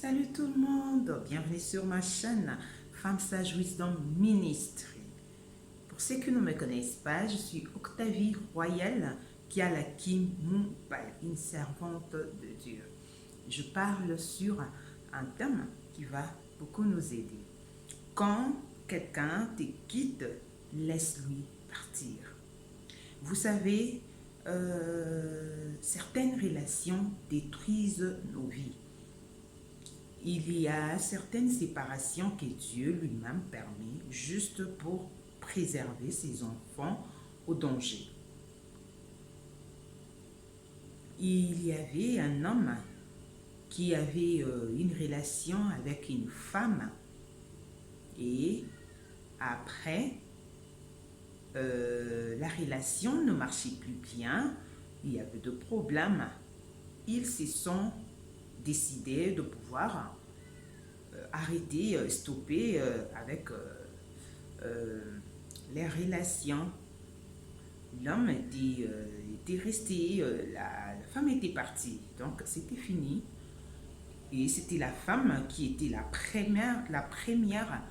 Salut tout le monde, bienvenue sur ma chaîne Femme Sage Wisdom Ministry. Pour ceux qui ne me connaissent pas, je suis Octavie Royal qui a la Kim Mumbai, une servante de Dieu. Je parle sur un thème qui va beaucoup nous aider. Quand quelqu'un te quitte, laisse-lui partir. Vous savez, certaines relations détruisent nos vies. Il y a certaines séparations que Dieu lui-même permet juste pour préserver ses enfants au danger. Il y avait un homme qui avait une relation avec une femme et après, la relation ne marchait plus bien, il y avait de problèmes. Ils se sont décidés de pouvoir arrêter, stopper avec les relations. L'homme était resté, la femme était partie, donc c'était fini. Et c'était la femme qui était la première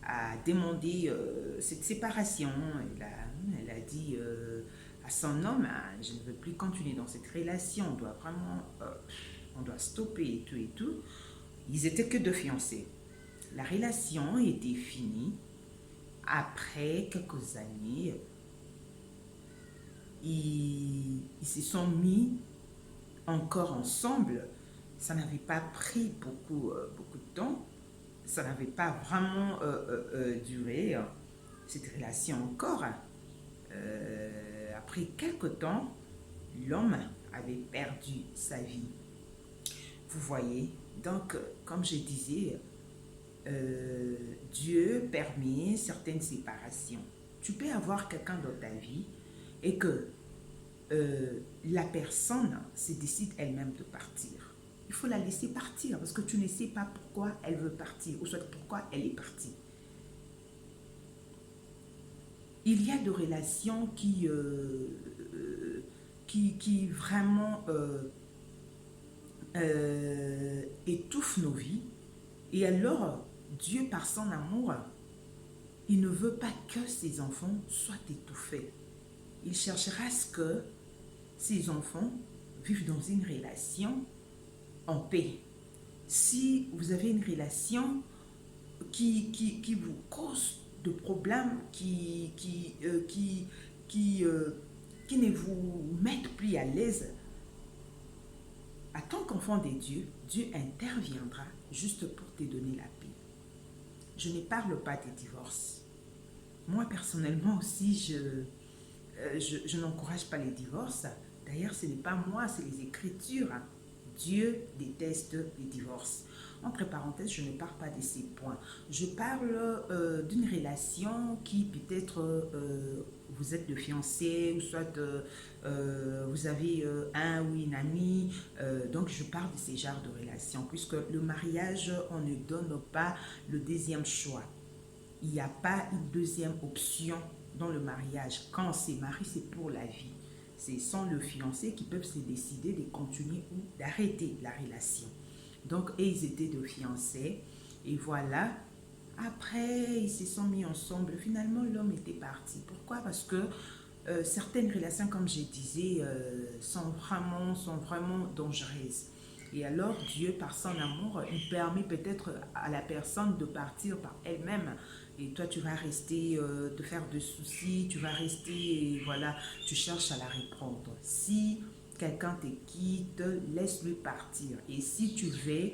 à demander cette séparation. Elle a dit à son homme, ah, je ne veux plus continuer dans cette relation, on doit vraiment, on doit stopper et tout et tout. Ils étaient que deux fiancés. La relation était finie. Après quelques années, ils se sont mis encore ensemble. Ça n'avait pas pris beaucoup de temps. Ça n'avait pas vraiment duré, cette relation encore. Après quelque temps, l'homme avait perdu sa vie. Vous voyez, donc, comme je disais, Dieu permet certaines séparations. Tu peux avoir quelqu'un dans ta vie et que la personne se décide elle-même de partir. Il faut la laisser partir parce que tu ne sais pas pourquoi elle veut partir ou soit pourquoi elle est partie. Il y a des relations qui vraiment étouffent nos vies. Et alors, Dieu, par son amour, il ne veut pas que ses enfants soient étouffés. Il cherchera à ce que ses enfants vivent dans une relation en paix. Si vous avez une relation qui vous cause de problèmes, qui ne vous mettent plus à l'aise, en tant qu'enfant de Dieu, Dieu interviendra juste pour te donner la paix. Je ne parle pas des divorces. Moi, personnellement aussi, je n'encourage pas les divorces. D'ailleurs, ce n'est pas moi, c'est les Écritures. Dieu déteste les divorces. Entre parenthèses, je ne parle pas de ces points. Je parle d'une relation qui peut-être vous êtes de fiancé ou soit vous avez un ou une amie. Donc, je parle de ces genres de relations puisque le mariage, on ne donne pas le deuxième choix. Il n'y a pas une deuxième option dans le mariage. Quand on se marie, c'est pour la vie. Ce sont les fiancés qui peuvent se décider de continuer ou d'arrêter la relation. Donc, ils étaient de fiancés. Et voilà, après, ils se sont mis ensemble. Finalement, l'homme était parti. Pourquoi? Parce que certaines relations, comme je disais, sont vraiment dangereuses. Et alors, Dieu, par son amour, il permet peut-être à la personne de partir par elle-même. Et toi, tu vas rester, te faire de soucis, tu vas rester, et voilà, tu cherches à la reprendre. Si quelqu'un te quitte, laisse-le partir. Et si tu veux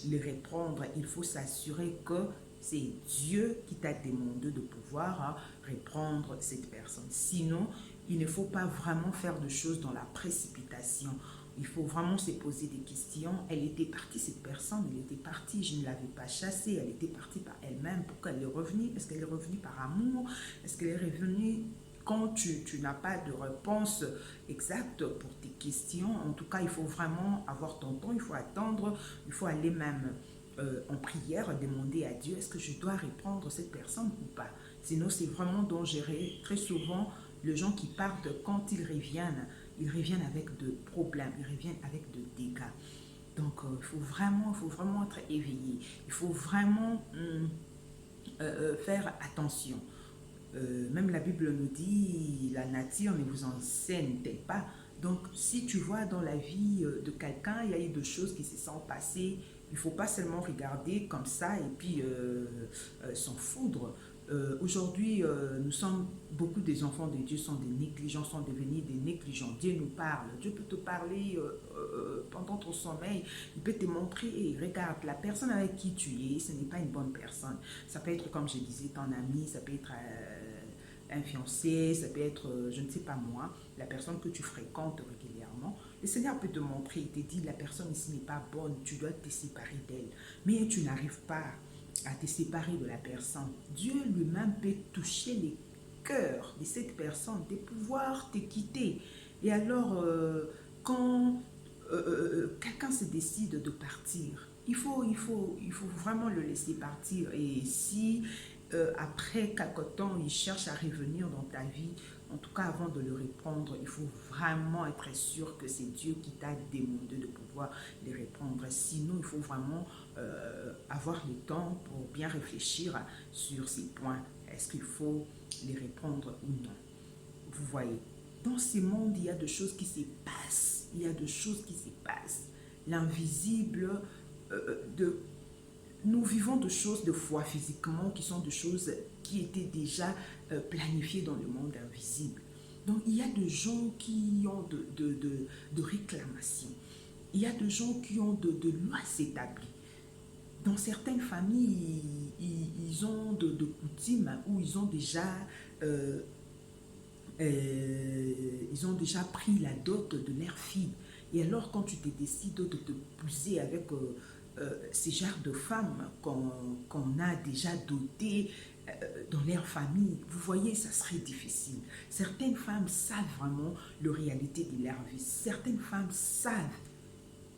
le reprendre, il faut s'assurer que c'est Dieu qui t'a demandé de pouvoir reprendre cette personne. Sinon, il ne faut pas vraiment faire de choses dans la précipitation. Il faut vraiment se poser des questions. Elle était partie, cette personne, elle était partie, je ne l'avais pas chassée, elle était partie par elle-même. Pourquoi elle est revenue? Est-ce qu'elle est revenue par amour? Est-ce qu'elle est revenue quand tu n'as pas de réponse exacte pour tes questions? En tout cas, il faut vraiment avoir ton temps, il faut attendre, il faut aller même en prière, demander à Dieu, est-ce que je dois reprendre cette personne ou pas? Sinon, c'est vraiment dangereux. Très souvent, les gens qui partent, quand ils reviennent avec de problèmes, ils reviennent avec de dégâts. Donc, il faut vraiment être éveillé. Il faut vraiment faire attention. Même la Bible nous dit, la nature ne vous enseigne-t-elle pas? Donc, si tu vois dans la vie de quelqu'un, il y a eu des choses qui se sont passées, il ne faut pas seulement regarder comme ça et puis s'en foudre. Aujourd'hui, nous sommes, beaucoup des enfants de Dieu sont des négligents, sont devenus des négligents. Dieu nous parle. Dieu peut te parler pendant ton sommeil. Il peut te montrer, hey, regarde, la personne avec qui tu es, ce n'est pas une bonne personne. Ça peut être, comme je disais, ton ami, ça peut être un fiancé, ça peut être, je ne sais pas moi, la personne que tu fréquentes régulièrement. Le Seigneur peut te montrer, il te dit, la personne ici n'est pas bonne, tu dois te séparer d'elle. Mais tu n'arrives pas à te séparer de la personne. Dieu lui-même peut toucher les cœurs de cette personne, de pouvoir te quitter. Et alors, quand quelqu'un se décide de partir, il faut vraiment le laisser partir. Et si après quelque temps, il cherche à revenir dans ta vie, en tout cas avant de le répondre, il faut vraiment être sûr que c'est Dieu qui t'a demandé de pouvoir les répondre. Sinon, il faut vraiment avoir le temps pour bien réfléchir sur ces points. Est-ce qu'il faut les répondre ou non? Vous voyez, dans ce monde, il y a des choses qui se passent. Il y a des choses qui se passent. L'invisible, de nous vivons de choses de foi physiquement qui sont des choses qui étaient déjà planifiées dans le monde invisible. Donc il y a des gens qui ont de réclamations. Il y a des gens qui ont de lois établies. Dans certaines familles, ils ont de coutumes où euh, ils ont déjà pris la dot de leur fille. Et alors, quand tu te décides de te pousser avec ces genres de femmes qu'on a déjà dotées dans leur famille, vous voyez, ça serait difficile. Certaines femmes savent vraiment la réalité de leur vie. Certaines femmes savent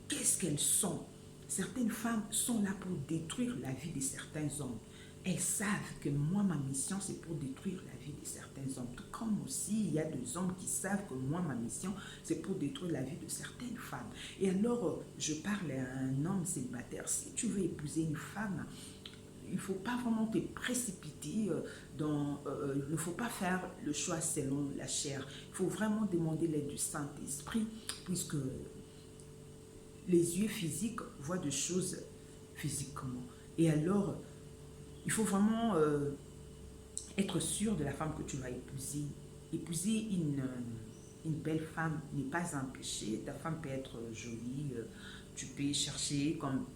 qu'est-ce qu'elles sont. Certaines femmes sont là pour détruire la vie de certains hommes. Elles savent que moi, ma mission, c'est pour détruire la vie de certains hommes. Tout comme aussi, il y a des hommes qui savent que moi, ma mission, c'est pour détruire la vie de certaines femmes. Et alors, je parle à un homme célibataire. Si tu veux épouser une femme, il ne faut pas vraiment te précipiter il ne faut pas faire le choix selon la chair. Il faut vraiment demander l'aide du Saint-Esprit, puisque les yeux physiques voient des choses physiquement. Et alors, il faut vraiment être sûr de la femme que tu vas épouser. Épouser une belle femme n'est pas un péché. Ta femme peut être jolie, tu peux chercher comme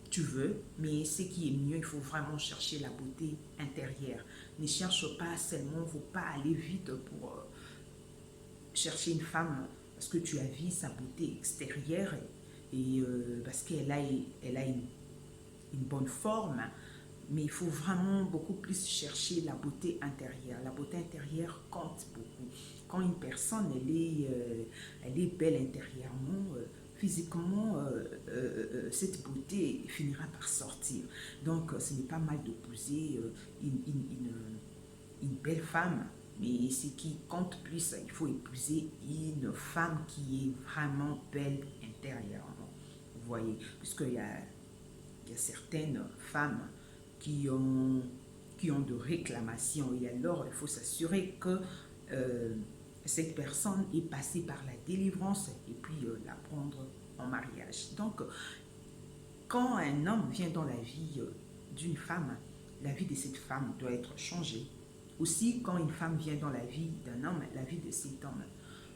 tu veux, mais ce qui est mieux, il faut vraiment chercher la beauté intérieure. Ne cherche pas seulement, il ne faut pas aller vite pour chercher une femme parce que tu as vu sa beauté extérieure et parce qu'elle a, elle a une bonne forme, mais il faut vraiment beaucoup plus chercher la beauté intérieure. La beauté intérieure compte beaucoup. Quand une personne, elle est belle intérieurement, physiquement, cette beauté finira par sortir. Donc, ce n'est pas mal d'épouser une belle femme, mais ce qui compte plus, il faut épouser une femme qui est vraiment belle intérieurement. Vous voyez, puisqu'il y a certaines femmes qui ont, qui ont de réclamations. Et alors, il faut s'assurer que cette personne est passée par la délivrance et puis la prendre en mariage. Donc, quand un homme vient dans la vie d'une femme, la vie de cette femme doit être changée. Aussi, quand une femme vient dans la vie d'un homme, la vie de cet homme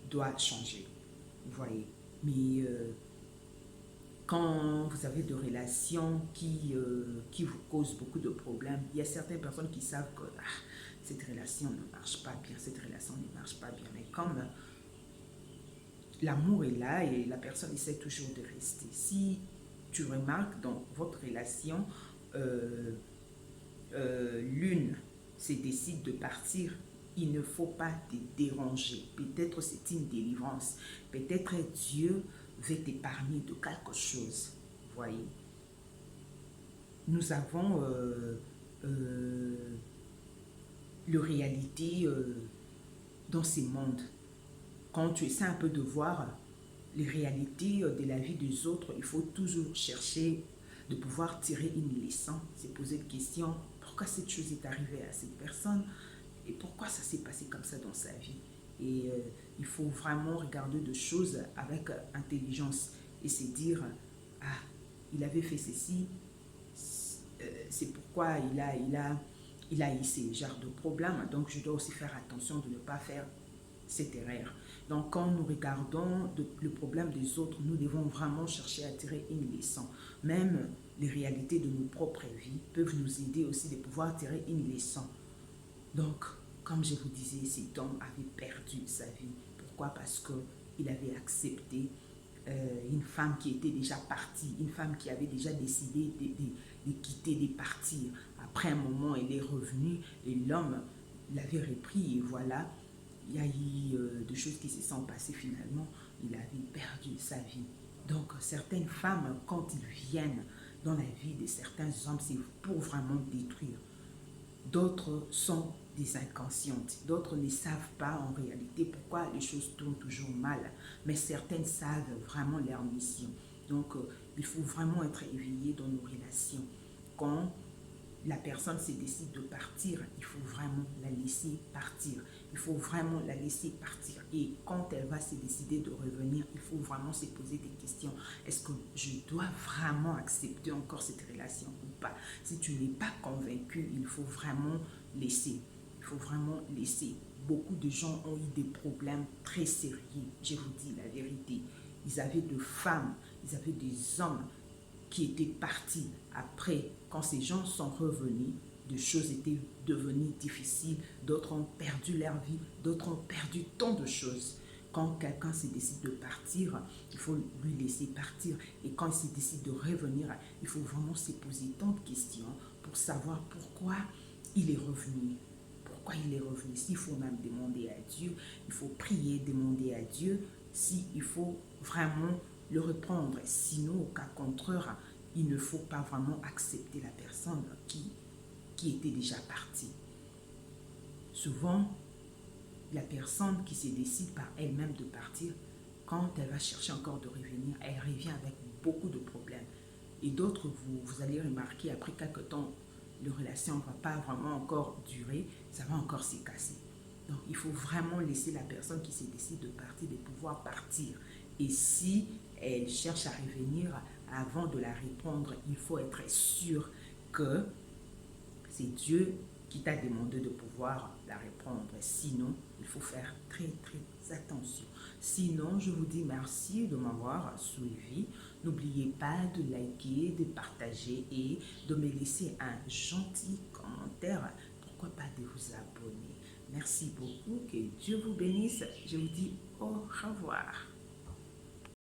doit changer. Vous voyez. Mais quand vous avez des relations qui vous causent beaucoup de problèmes, il y a certaines personnes qui savent que cette relation ne marche pas bien, cette relation ne marche pas bien. Mais comme l'amour est là et la personne essaie toujours de rester. Si tu remarques dans votre relation, l'une se décide de partir, il ne faut pas te déranger. Peut-être c'est une délivrance. Peut-être Dieu veut t'épargner de quelque chose. Voyez. Nous avons la réalité dans ces mondes. Quand tu essaies un peu de voir les réalités de la vie des autres, il faut toujours chercher de pouvoir tirer une leçon, se poser des questions. Pourquoi cette chose est arrivée à cette personne et pourquoi ça s'est passé comme ça dans sa vie. Et il faut vraiment regarder des choses avec intelligence et se dire, ah, il avait fait ceci, c'est pourquoi il a eu ces genres de problèmes. Donc, je dois aussi faire attention de ne pas faire cette erreur. Donc, quand nous regardons le problème des autres, nous devons vraiment chercher à tirer une leçon. Même les réalités de nos propres vies peuvent nous aider aussi de pouvoir tirer une leçon. Donc, comme je vous disais, cet homme avait perdu sa vie. Pourquoi? Parce qu'il avait accepté une femme qui était déjà partie, une femme qui avait déjà décidé de quitter, de partir. Après un moment, elle est revenue et l'homme l'avait repris et voilà, il y a eu des choses qui se sont passées finalement. Il avait perdu sa vie. Donc, certaines femmes, quand ils viennent dans la vie de certains hommes, c'est pour vraiment détruire. D'autres sont des inconscientes. D'autres ne savent pas en réalité pourquoi les choses tournent toujours mal. Mais certaines savent vraiment leur mission. Donc, il faut vraiment être éveillé dans nos relations. Quand la personne se décide de partir, il faut vraiment la laisser partir. Il faut vraiment la laisser partir. Et quand elle va se décider de revenir, il faut vraiment se poser des questions. Est-ce que je dois vraiment accepter encore cette relation ou pas? Si tu n'es pas convaincu, il faut vraiment laisser. Il faut vraiment laisser. Beaucoup de gens ont eu des problèmes très sérieux. Je vous dis la vérité. Ils avaient des femmes, ils avaient des hommes qui étaient partis. Après, quand ces gens sont revenus, des choses étaient devenues difficiles, d'autres ont perdu leur vie, d'autres ont perdu tant de choses. Quand quelqu'un se décide de partir, il faut lui laisser partir. Et quand il se décide de revenir, il faut vraiment se poser tant de questions pour savoir pourquoi il est revenu. Pourquoi il est revenu. S'il faut même demander à Dieu, il faut prier, demander à Dieu s'il faut vraiment le reprendre. Sinon, au cas contraire, il ne faut pas vraiment accepter la personne qui était déjà partie. Souvent, la personne qui se décide par elle-même de partir, quand elle va chercher encore de revenir, elle revient avec beaucoup de problèmes. Et d'autres, vous allez remarquer, après quelques temps, la relation ne va pas vraiment encore durer, ça va encore se casser. Donc, il faut vraiment laisser la personne qui se décide de partir, de pouvoir partir. Et si elle cherche à revenir, avant de la répondre, il faut être sûr que c'est Dieu qui t'a demandé de pouvoir la répondre. Sinon, il faut faire très, très attention. Sinon, je vous dis merci de m'avoir suivi. N'oubliez pas de liker, de partager et de me laisser un gentil commentaire. Pourquoi pas de vous abonner. Merci beaucoup. Que Dieu vous bénisse. Je vous dis au revoir.